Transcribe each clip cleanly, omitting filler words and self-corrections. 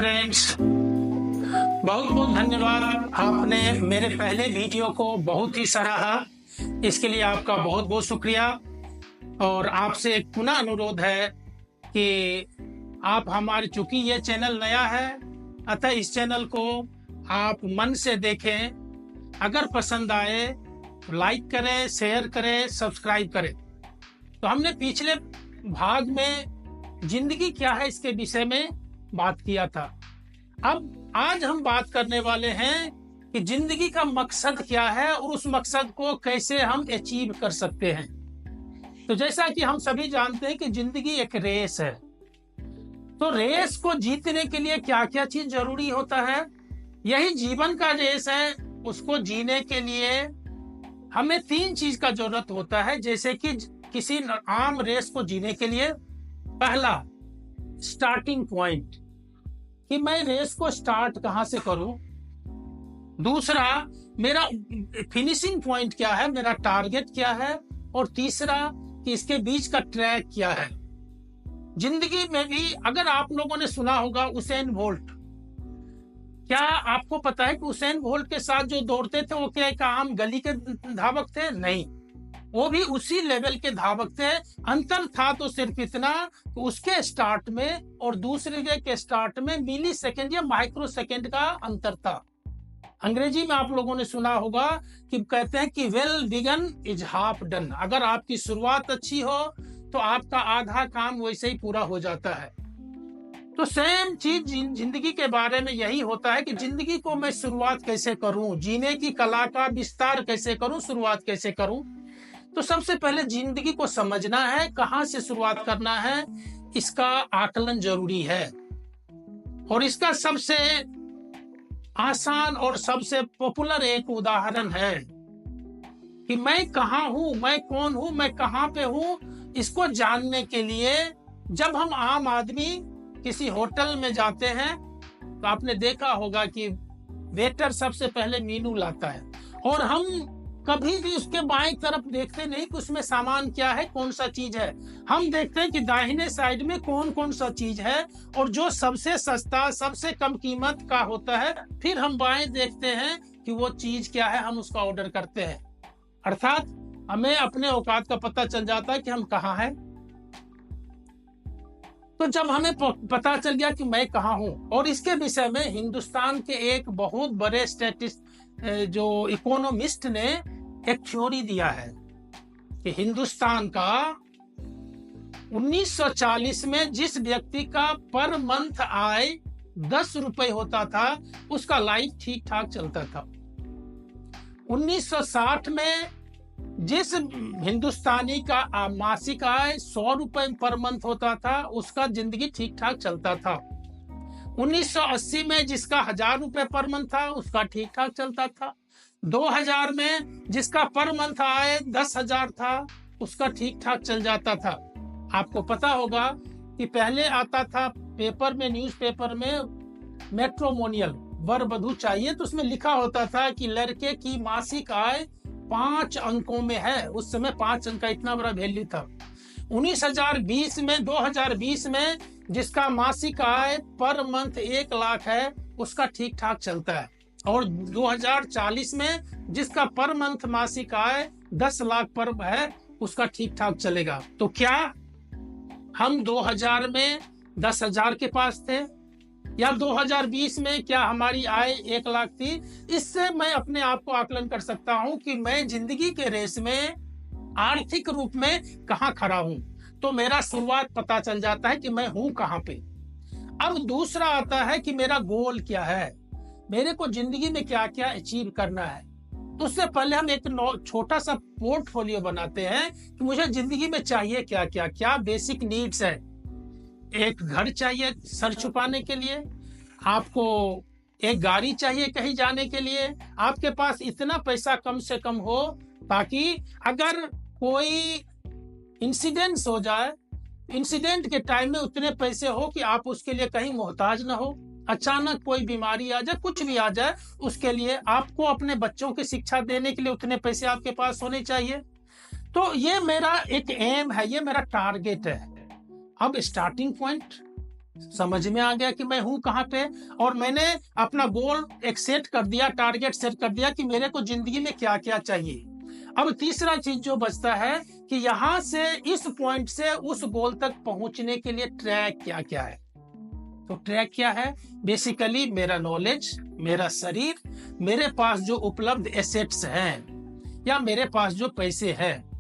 Friends, बहुत बहुत धन्यवाद। आपने मेरे पहले वीडियो को बहुत ही सराहा, इसके लिए आपका बहुत बहुत शुक्रिया। और आपसे एक पुनः अनुरोध है कि आप हमारे, चूंकि ये चैनल नया है, अतः इस चैनल को आप मन से देखें। अगर पसंद आए तो लाइक करें, शेयर करें, सब्सक्राइब करें। तो हमने पिछले भाग में जिंदगी क्या है इसके विषय में बात किया था। अब आज हम बात करने वाले हैं कि जिंदगी का मकसद क्या है और उस मकसद को कैसे हम अचीव कर सकते हैं। तो जैसा कि हम सभी जानते हैं कि जिंदगी एक रेस है, तो रेस को जीतने के लिए क्या क्या चीज जरूरी होता है, यही जीवन का रेस है। उसको जीने के लिए हमें 3 चीज का जरूरत होता है। जैसे कि किसी आम रेस को जीने के लिए, पहला स्टार्टिंग पॉइंट, कि मैं रेस को स्टार्ट कहां से करूं। दूसरा, मेरा फिनिशिंग पॉइंट क्या है, मेरा टारगेट क्या है। और तीसरा, कि इसके बीच का ट्रैक क्या है। जिंदगी में भी अगर आप लोगों ने सुना होगा उसेन बोल्ट, क्या आपको पता है कि उसेन बोल्ट के साथ जो दौड़ते थे वो क्या एक आम गली के धावक थे? नहीं, वो भी उसी लेवल के धावक थे। अंतर था तो सिर्फ इतना कि उसके स्टार्ट में और दूसरे के स्टार्ट में मिली सेकेंड या माइक्रो सेकेंड का अंतर था। अंग्रेजी में आप लोगों ने सुना होगा कि कहते हैं कि well begun is half done. अगर आपकी शुरुआत अच्छी हो तो आपका आधा काम वैसे ही पूरा हो जाता है। तो सेम चीज जिंदगी के बारे में यही होता है कि जिंदगी को मैं शुरुआत कैसे करूं, जीने की कला का विस्तार कैसे करूं, शुरुआत कैसे करूं। तो सबसे पहले जिंदगी को समझना है, कहां से शुरुआत करना है, इसका आकलन जरूरी है। और इसका सबसे आसान और सबसे पॉपुलर एक उदाहरण है कि मैं कहां हूं, मैं कौन हूं, मैं कहां पे हूं। इसको जानने के लिए जब हम आम आदमी किसी होटल में जाते हैं तो आपने देखा होगा कि वेटर सबसे पहले मेनू लाता है, और हम कभी भी उसके बाएं तरफ देखते नहीं कि उसमें सामान क्या है, कौन सा चीज है। हम देखते हैं कि दाहिने साइड में कौन कौन सा चीज है, और जो सबसे सस्ता, सबसे कम कीमत का होता है, फिर हम बाएं देखते हैं कि वो चीज क्या है, हम उसका ऑर्डर करते हैं। अर्थात हमें अपने औकात का पता चल जाता है कि हम कहाँ हैं। तो जब हमें पता चल गया कि मैं कहाँ हूं, और इसके विषय में हिंदुस्तान के एक बहुत बड़े जो इकोनॉमिस्ट ने एक थ्योरी दिया है कि हिंदुस्तान का 1940 में जिस व्यक्ति का पर मंथ आय 10 रुपए होता था, उसका लाइफ ठीक ठाक चलता था। 1960 में जिस हिंदुस्तानी का मासिक आय 100 रुपए पर मंथ होता था, उसका जिंदगी ठीक ठाक चलता था। 1980 में जिसका 1000 रुपए पर मंथ था, उसका ठीक ठाक चलता था। 2000 में जिसका पर मंथ आय 10,000 था, उसका ठीक ठाक चल जाता था। आपको पता होगा कि पहले आता था पेपर में, न्यूज़पेपर में मैट्रिमोनियल, वर वधू चाहिए, तो उसमें लिखा होता था कि लड़के की मासिक आय 5 अंकों में है। उस समय 5 अंक का इतना बड़ा वैल्यू था। 2020 में जिसका मासिक आय पर मंथ 1 लाख है, उसका ठीक ठाक चलता है। और 2040 में जिसका पर मंथ मासिक आय 10 लाख पर है, उसका ठीक ठाक चलेगा। तो क्या हम 2000 में 10,000 के पास थे, या 2020 में क्या हमारी आय 1 लाख थी? इससे मैं अपने आप को आकलन कर सकता हूं कि मैं जिंदगी के रेस में आर्थिक रूप में कहां खड़ा हूं। तो मेरा शुरुआत पता चल जाता है कि मैं हूं कहां पे। अब दूसरा आता है कि मेरा गोल क्या है, मेरे को जिंदगी में क्या क्या अचीव करना है। तो उससे पहले हम एक छोटा सा पोर्टफोलियो बनाते हैं कि मुझे जिंदगी में चाहिए क्या क्या, क्या बेसिक नीड्स है। एक घर चाहिए सर छुपाने के लिए, आपको एक गाड़ी चाहिए कहीं जाने के लिए, आपके पास इतना पैसा कम से कम हो ताकि अगर कोई इंसिडेंट हो जाए, इंसिडेंट के टाइम में उतने पैसे हो कि आप उसके लिए कहीं मोहताज ना हो। अचानक कोई बीमारी आ जाए, कुछ भी आ जाए, उसके लिए आपको अपने बच्चों की शिक्षा देने के लिए उतने पैसे आपके पास होने चाहिए। तो ये मेरा एक एम है, ये मेरा टारगेट है। अब स्टार्टिंग पॉइंट, समझ में आ गया कि मैं हूं कहाँ पे, और मैंने अपना गोल एक सेट कर दिया, टारगेट सेट कर दिया कि मेरे को जिंदगी में क्या क्या चाहिए। अब तीसरा चीज जो बचता है कि यहाँ से इस पॉइंट से उस गोल तक पहुंचने के लिए ट्रैक क्या क्या है। तो ट्रैक क्या है? बेसिकली मेरा नॉलेज, मेरा शरीर, मेरे पास जो उपलब्ध एसेट्स हैं या मेरे पास जो पैसे हैं।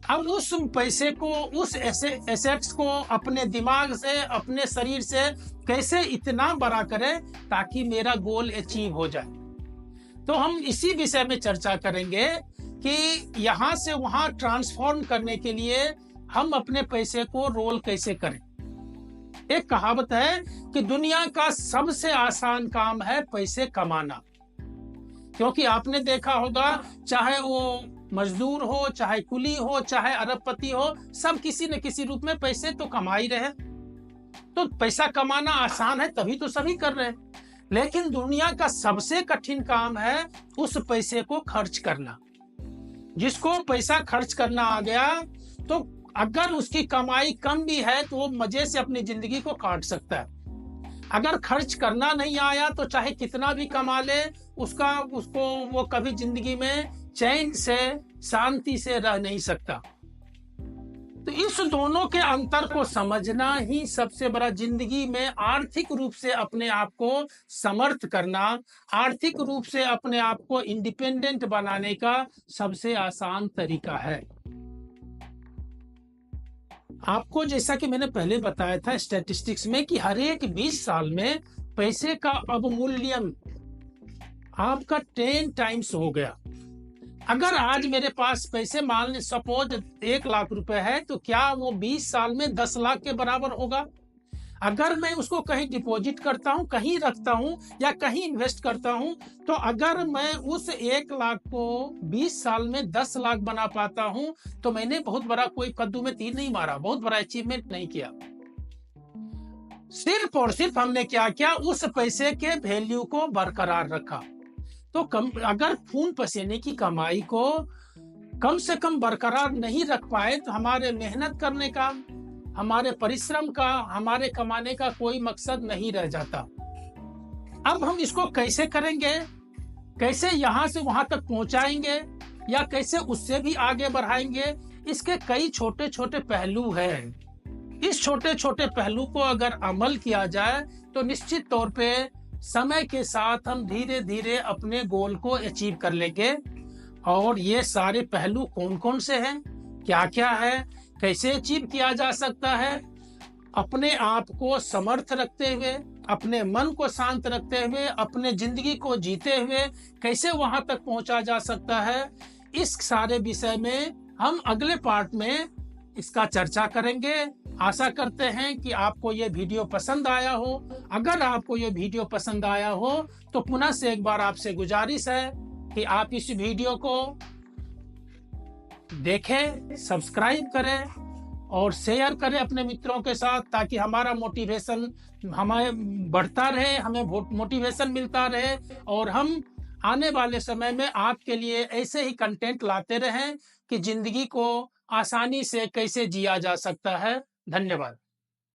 अब उस पैसे को, उस एसेट्स को अपने दिमाग से, अपने शरीर से कैसे इतना बड़ा करें ताकि मेरा गोल अचीव हो जाए। तो हम इसी विषय में चर्चा करेंगे कि यहाँ से वहां ट्रांसफॉर्म करने के लिए हम अपने पैसे को रोल कैसे करें। एक कहावत है कि दुनिया का सबसे आसान काम है पैसे कमाना, क्योंकि आपने देखा होगा चाहे वो मजदूर हो, चाहे कुली हो, चाहे अरबपति हो, सब किसी न किसी रूप में पैसे तो कमा ही रहे। तो पैसा कमाना आसान है तभी तो सभी कर रहे हैं, लेकिन दुनिया का सबसे कठिन काम है उस पैसे को खर्च करना। जिसको पैसा खर्च करना आ गया तो अगर उसकी कमाई कम भी है तो वो मजे से अपनी जिंदगी को काट सकता है। अगर खर्च करना नहीं आया तो चाहे कितना भी कमा ले, उसको वो कभी जिंदगी में चैन से, शांति से रह नहीं सकता। तो इस दोनों के अंतर को समझना ही सबसे बड़ा जिंदगी में आर्थिक रूप से अपने आप को समर्थ करना, आर्थिक रूप से अपने आप को इंडिपेंडेंट बनाने का सबसे आसान तरीका है। आपको जैसा कि मैंने पहले बताया था स्टैटिस्टिक्स में कि हर एक 20 साल में पैसे का अवमूल्यन आपका 10 टाइम्स हो गया। अगर आज मेरे पास पैसे, मान ली सपोज 1 लाख रुपए है, तो क्या वो 20 साल में 10 लाख के बराबर होगा? अगर मैं उसको कहीं डिपॉजिट करता हूं, कहीं रखता हूं या कहीं इन्वेस्ट करता हूं, तो अगर मैं उस 1 लाख को 20 साल में 10 लाख बना पाता हूं तो मैंने बहुत बड़ा कोई कद्दू में तीर नहीं मारा, बहुत बड़ा अचीवमेंट नहीं किया। सिर्फ और सिर्फ हमने क्या किया, उस पैसे के वैल्यू को बरकरार रखा। तो अगर खून पसीने की कमाई को कम से कम बरकरार नहीं रख पाए तो हमारे मेहनत करने का, हमारे परिश्रम का, हमारे कमाने का कोई मकसद नहीं रह जाता। अब हम इसको कैसे करेंगे, कैसे यहाँ से वहां तक पहुंचाएंगे या कैसे उससे भी आगे बढ़ाएंगे, इसके कई छोटे छोटे पहलू हैं। इस छोटे छोटे पहलू को अगर अमल किया जाए तो निश्चित तौर पे समय के साथ हम धीरे धीरे अपने गोल को अचीव कर लेंगे। और ये सारे पहलू कौन कौन से हैं, क्या क्या है, कैसे अचीव किया जा सकता है, अपने आप को समर्थ रखते हुए, अपने मन को शांत रखते हुए, अपने जिंदगी को जीते हुए कैसे वहां तक पहुंचा जा सकता है, इस सारे विषय में हम अगले पार्ट में इसका चर्चा करेंगे। आशा करते हैं कि आपको ये वीडियो पसंद आया हो। अगर आपको ये वीडियो पसंद आया हो तो पुनः से एक बार आपसे गुजारिश है कि आप इस वीडियो को देखें, सब्सक्राइब करें और शेयर करें अपने मित्रों के साथ, ताकि हमारा मोटिवेशन हमें बढ़ता रहे, हमें मोटिवेशन मिलता रहे और हम आने वाले समय में आपके लिए ऐसे ही कंटेंट लाते रहें कि जिंदगी को आसानी से कैसे जिया जा सकता है। धन्यवाद।